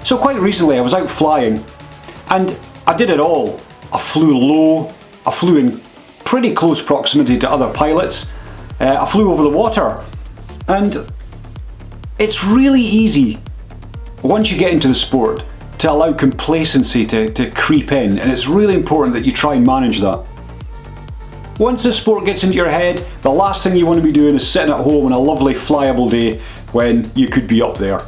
So quite recently I was out flying and I did it all. I flew low, I flew in pretty close proximity to other pilots, I flew over the water, and it's really easy once you get into the sport to allow complacency to creep in, and it's really important that you try and manage that. Once the sport gets into your head, the last thing you want to be doing is sitting at home on a lovely flyable day when you could be up there.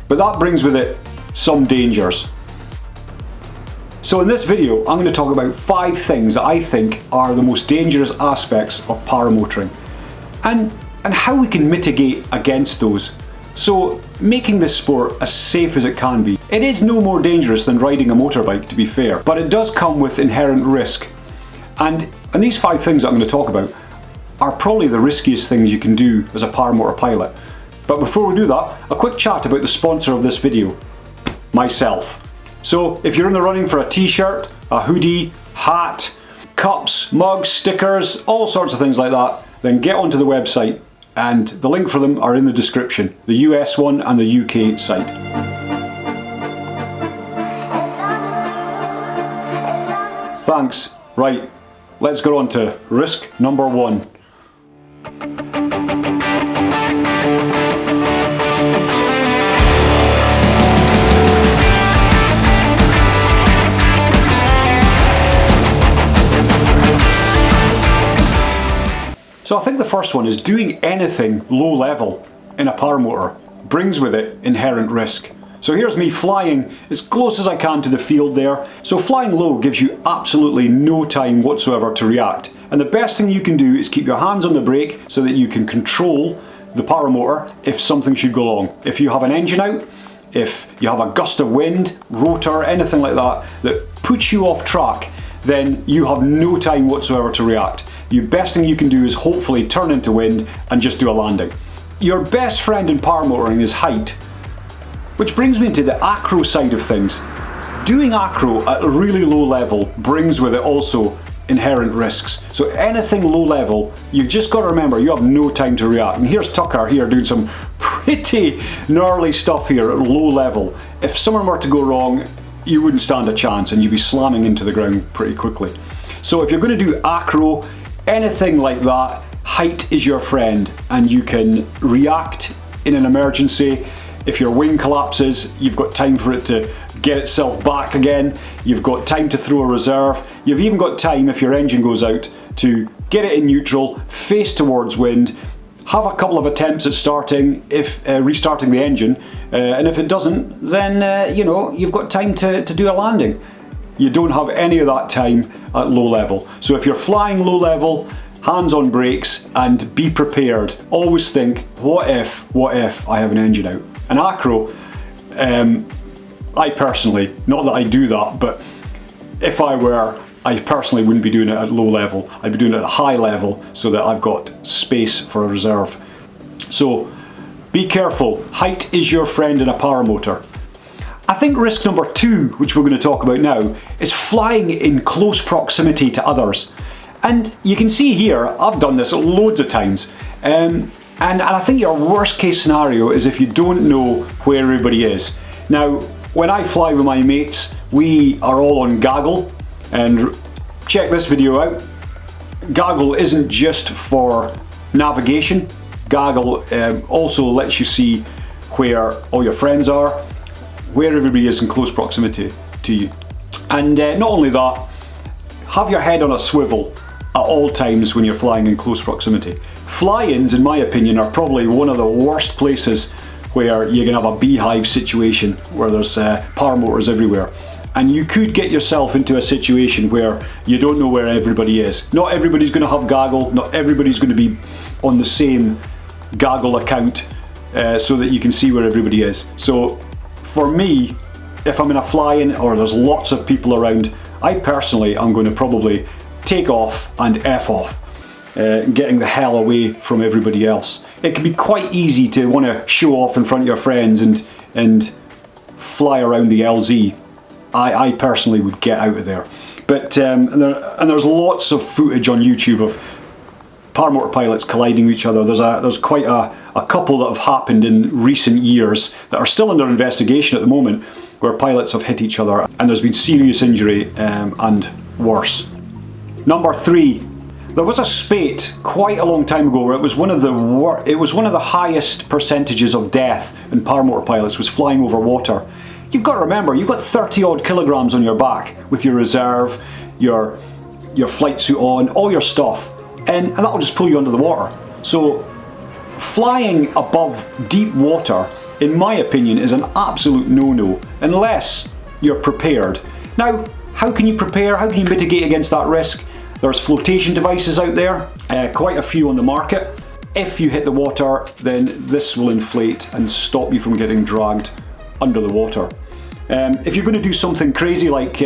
But that brings with it some dangers. So in this video, I'm going to talk about 5 things that I think are the most dangerous aspects of paramotoring, and how we can mitigate against those. So making this sport as safe as it can be. It is no more dangerous than riding a motorbike, to be fair, but it does come with inherent risk. And these 5 things that I'm going to talk about are probably the riskiest things you can do as a paramotor pilot. But before we do that, a quick chat about the sponsor of this video, myself. So if you're in the running for a t-shirt, a hoodie, hat, cups, mugs, stickers, all sorts of things like that, then get onto the website, and the link for them are in the description, the US one and the UK site. Thanks. Right, let's go on to risk number 1. So I think the first one is doing anything low level in a paramotor brings with it inherent risk. So here's me flying as close as I can to the field there. So flying low gives you absolutely no time whatsoever to react. And the best thing you can do is keep your hands on the brake so that you can control the paramotor if something should go wrong. If you have an engine out, if you have a gust of wind, rotor, anything like that, that puts you off track, then you have no time whatsoever to react. The best thing you can do is hopefully turn into wind and just do a landing. Your best friend in paramotoring is height, which brings me into the acro side of things. Doing acro at a really low level brings with it also inherent risks. So anything low level, you've just got to remember you have no time to react. And here's Tucker here doing some pretty gnarly stuff here at low level. If someone were to go wrong, you wouldn't stand a chance and you'd be slamming into the ground pretty quickly. So if you're going to do acro, anything like that, height is your friend, and you can react in an emergency. If your wing collapses, you've got time for it to get itself back again. You've got time to throw a reserve. You've even got time, if your engine goes out, to get it in neutral, face towards wind, have a couple of attempts at starting, restarting the engine, and if it doesn't, then you've got time to do a landing. You don't have any of that time at low level. So if you're flying low level, hands on brakes and be prepared. Always think, what if I have an engine out? And acro, I personally, not that I do that, but if I were, I personally wouldn't be doing it at low level. I'd be doing it at high level so that I've got space for a reserve. So be careful, height is your friend in a paramotor. I think risk number 2, which we're going to talk about now, is flying in close proximity to others. And you can see here, I've done this loads of times, and I think your worst case scenario is if you don't know where everybody is. Now, when I fly with my mates, we are all on gaggle, and check this video out. Gaggle isn't just for navigation. Gaggle also lets you see where all your friends are, where everybody is in close proximity to you. And not only that, have your head on a swivel at all times when you're flying in close proximity. Fly-ins, in my opinion, are probably one of the worst places where you can have a beehive situation where there's paramotors everywhere. And you could get yourself into a situation where you don't know where everybody is. Not everybody's going to have gaggle, not everybody's going to be on the same gaggle account so that you can see where everybody is. So for me, if I'm in a fly-in or there's lots of people around, I personally am going to probably take off and F off, getting the hell away from everybody else. It can be quite easy to want to show off in front of your friends and fly around the LZ. I personally would get out of there. But and there's lots of footage on YouTube of paramotor pilots colliding with each other. There's quite a couple that have happened in recent years that are still under investigation at the moment, where pilots have hit each other and there's been serious injury and worse. Number 3, there was a spate quite a long time ago where it was one of the highest percentages of death in paramotor pilots was flying over water. You've got to remember, you've got 30 odd kilograms on your back with your reserve, your flight suit on, all your stuff, and that'll just pull you under the water. So flying above deep water, in my opinion, is an absolute no-no unless you're prepared. Now, how can you prepare? How can you mitigate against that risk? There's flotation devices out there, quite a few on the market. If you hit the water, then this will inflate and stop you from getting dragged under the water. If you're going to do something crazy like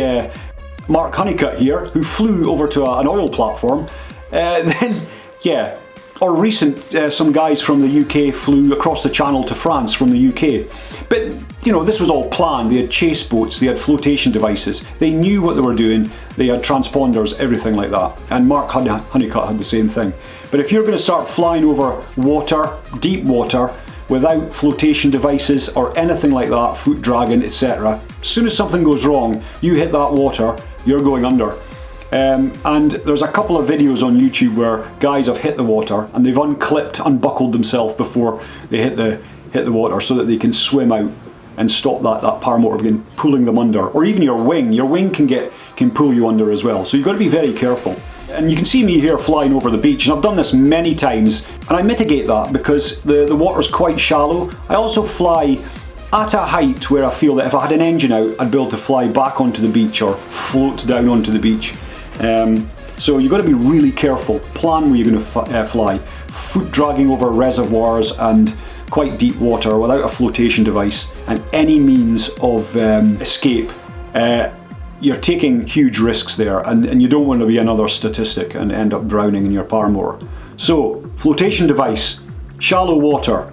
Mark Honeycutt here, who flew over to an oil platform, then yeah. Or some guys from the UK flew across the channel to France from the UK. But, you know, this was all planned. They had chase boats, they had flotation devices, they knew what they were doing, they had transponders, everything like that. And Mark Honeycutt had the same thing. But if you're going to start flying over water, deep water, without flotation devices or anything like that, foot dragging, etc., as soon as something goes wrong, you hit that water, you're going under. And there's a couple of videos on YouTube where guys have hit the water and they've unbuckled themselves before they hit the water so that they can swim out and stop that paramotor from pulling them under. Or even your wing can pull you under as well. So you've got to be very careful. And you can see me here flying over the beach, and I've done this many times, and I mitigate that because the water's quite shallow. I also fly at a height where I feel that if I had an engine out, I'd be able to fly back onto the beach or float down onto the beach. So you've got to be really careful, plan where you're going to fly. Foot dragging over reservoirs and quite deep water without a flotation device and any means of escape. You're taking huge risks there, and you don't want to be another statistic and end up drowning in your paramotor. So, flotation device, shallow water,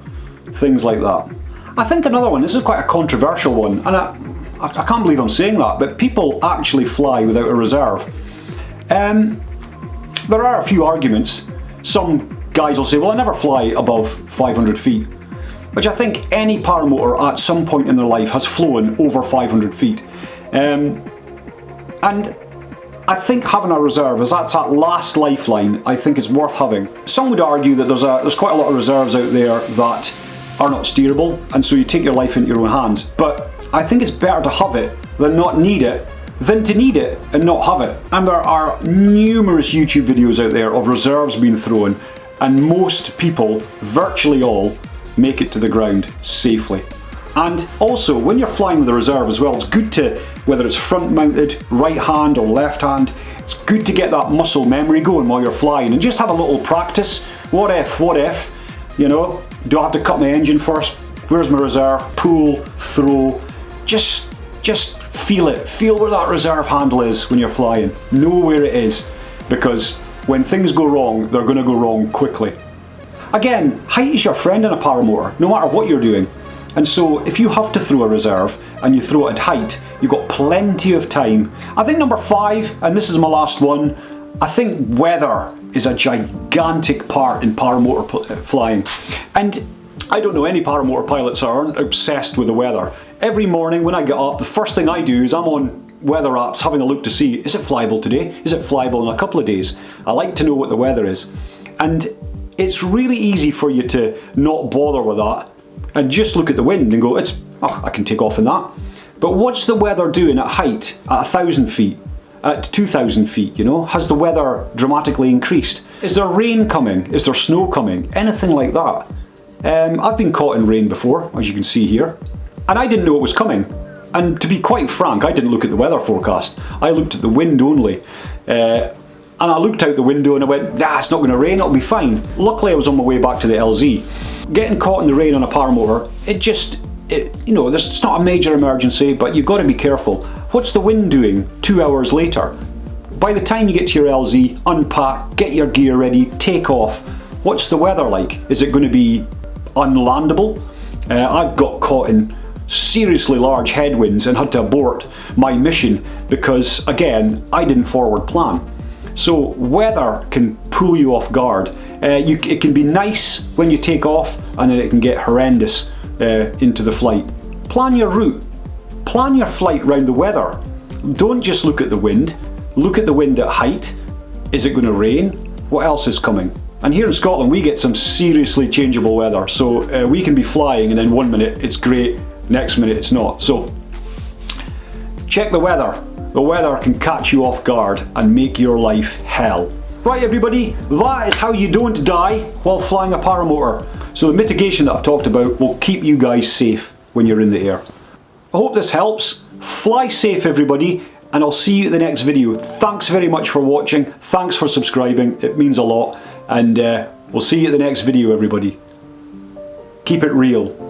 things like that. I think another one, this is quite a controversial one, and I can't believe I'm saying that, but people actually fly without a reserve. There are a few arguments. Some guys will say, well, I never fly above 500 feet, which I think any paramotor at some point in their life has flown over 500 feet. And I think having a reserve, as that's that last lifeline, I think it's worth having. Some would argue that there's quite a lot of reserves out there that are not steerable, and so you take your life into your own hands. But I think it's better to have it than not need it, than to need it and not have it. And there are numerous YouTube videos out there of reserves being thrown, and most people, virtually all, make it to the ground safely. And also, when you're flying with a reserve as well, it's good to, whether it's front mounted, right hand or left hand, it's good to get that muscle memory going while you're flying and just have a little practice. What if, you know, do I have to cut my engine first? Where's my reserve? Pull, throw, just feel it. Feel where that reserve handle is when you're flying. Know where it is, because when things go wrong, they're going to go wrong quickly. Again, height is your friend in a paramotor, no matter what you're doing. And so if you have to throw a reserve and you throw it at height, you've got plenty of time. I think number 5, and this is my last one, I think weather is a gigantic part in paramotor flying. And I don't know any paramotor pilots that aren't obsessed with the weather. Every morning when I get up, the first thing I do is I'm on weather apps having a look to see, is it flyable today? Is it flyable in a couple of days? I like to know what the weather is. And it's really easy for you to not bother with that and just look at the wind and go, I can take off in that. But what's the weather doing at height, at 1,000 feet, at 2,000 feet, you know? Has the weather dramatically increased? Is there rain coming? Is there snow coming? Anything like that. I've been caught in rain before, as you can see here, and I didn't know it was coming. And to be quite frank, I didn't look at the weather forecast. I looked at the wind only. And I looked out the window and I went, nah, it's not going to rain, it'll be fine. Luckily I was on my way back to the LZ. Getting caught in the rain on a paramotor, it's not a major emergency, but you've got to be careful. What's the wind doing 2 hours later? By the time you get to your LZ, unpack, get your gear ready, take off. What's the weather like? Is it going to be unlandable? I've got caught in seriously large headwinds and had to abort my mission because, again, I didn't forward plan. So weather can pull you off guard. It can be nice when you take off, and then it can get horrendous into the flight. Plan your route. Plan your flight around the weather. Don't just look at the wind. Look at the wind at height. Is it going to rain? What else is coming? And here in Scotland we get some seriously changeable weather. So we can be flying and then one minute it's great, next minute it's not. So check the weather. The weather can catch you off guard and make your life hell. Right everybody, that is how you don't die while flying a paramotor. So the mitigation that I've talked about will keep you guys safe when you're in the air. I hope this helps. Fly safe everybody, and I'll see you at the next video. Thanks very much for watching. Thanks for subscribing. It means a lot. And we'll see you at the next video everybody. Keep it real.